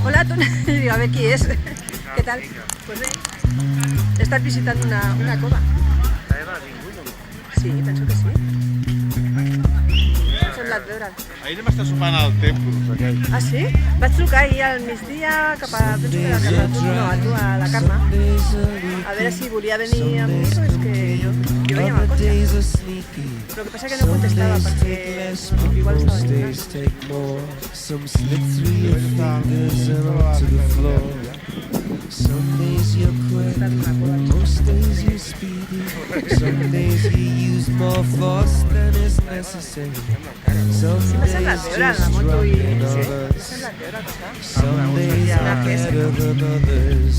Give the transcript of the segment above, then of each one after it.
Hola, Tony. Digo, a ver qui és. Què tal? Pues bé, he estat visitant una cova. Sí, penso que sí. M'ha semblat veure'l. Ahir anem estar sopant al templo, aquell. Ah, sí? Vaig trucar ahir al migdia cap a... penso que era cap a tu, no, a tu, a la Carme. A veure si volia venir amb mi, però és que jo veia amb el cotxe. Lo que passa que no contestava perquè igual estava dinant. Some days you're quick, most days you're speedy. Some days you use more force than is necessary. Some Sí, m'ha days semblat you're veure la moto i... stronger than Sí, m'ha others. semblat veure això. Some days are better than others.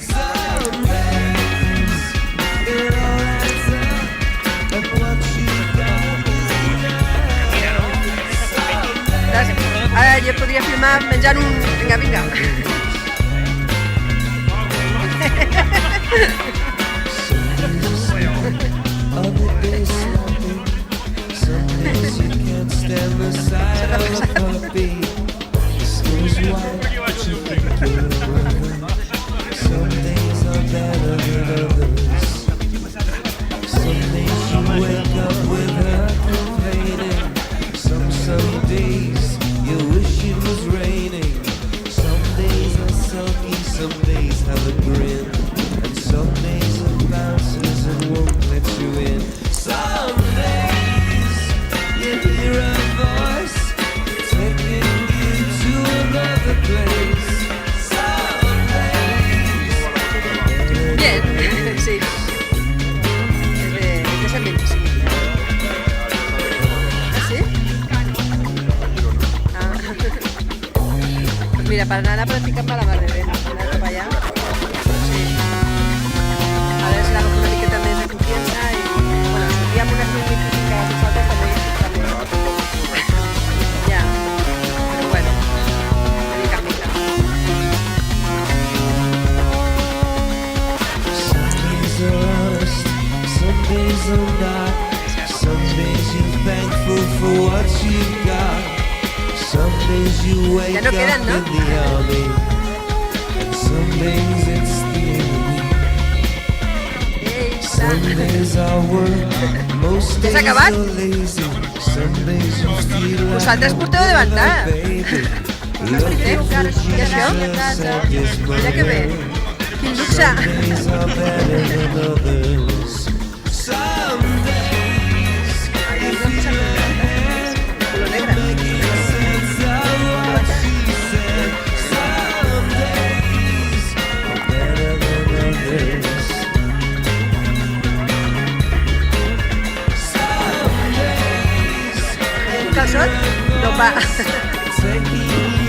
Some days it all adds up, and what you got is enough. Ara jo podria filmar menjant un... Vinga, vinga. Other days sloppy. Some days you can't stand the sight of a puppy. The skin's white, but you think you're good. Some days are better than others. Some days you wake up with her complaining. Some days you wish it was raining. Some days are sulky, some days have a grin. And some days are bounces and won't let you in. Some days you hear a voice taking you to another place. Some days Bien, sí. Es el 25. ¿Ah, sí? Ah. Pues mira, para nada practicando la mar de bé. Anar cap allà. Sí. A veure si l'agafo una miqueta més de confiança i... Bueno, sentíem unes miques que nosaltres també. Ja. Però bueno, de mica en mica. Some days are honest, some days are not. Some days you're thankful for what you got. Some days you wake Ya no quedan, up ¿no? in the army. And some days it's the enemy. Ei, Some days I work, most Ja days s'ha acabat? are lazy. Some days you feel like Vosaltres porteu de ventada. Look I això? Mira que bé. Quin luxe. days are better than others. Some days Color negre. making sense of what she said. Some days are better than others. Some days Un calçot? No pa. taking you